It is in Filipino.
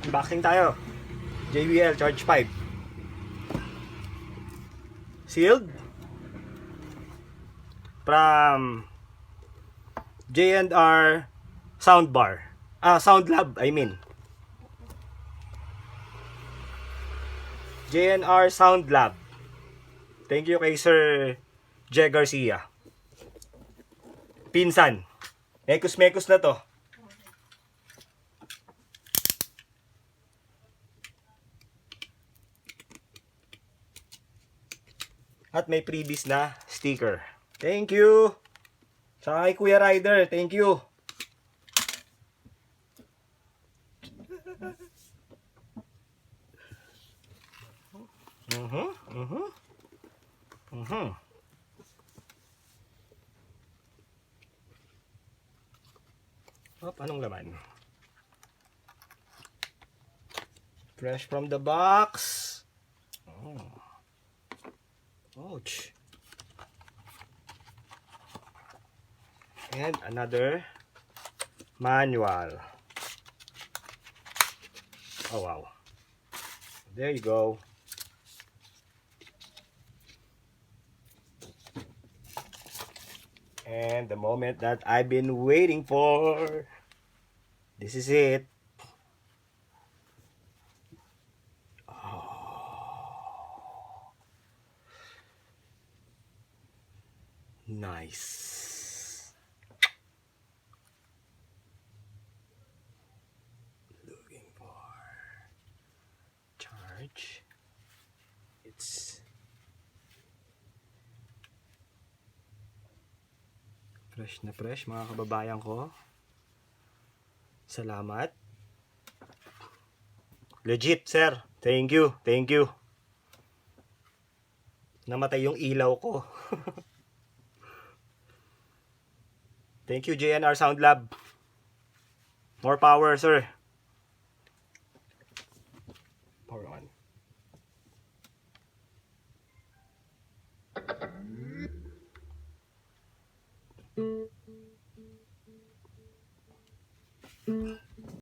Unboxing tayo. JBL Charge 5. Sealed from J&R Soundbar. Sound Lab, I mean. J&R Sound Lab. Thank you kay Sir J. Garcia. Pinsan. Mekos-mekos na to. At may previous na sticker. Thank you. Sa kay Kuya Rider, thank you. Anong laman? Fresh from the box. Oh. Ouch. And another manual. Oh wow. There you go. And the moment that I've been waiting for. This is it. Oh. Nice. Looking for charge. It's fresh na fresh, mga kababayan ko. Salamat. Legit, sir. Thank you. Thank you. Namatay yung ilaw ko. Thank you, J&R Sound Lab. More power, sir. Power on.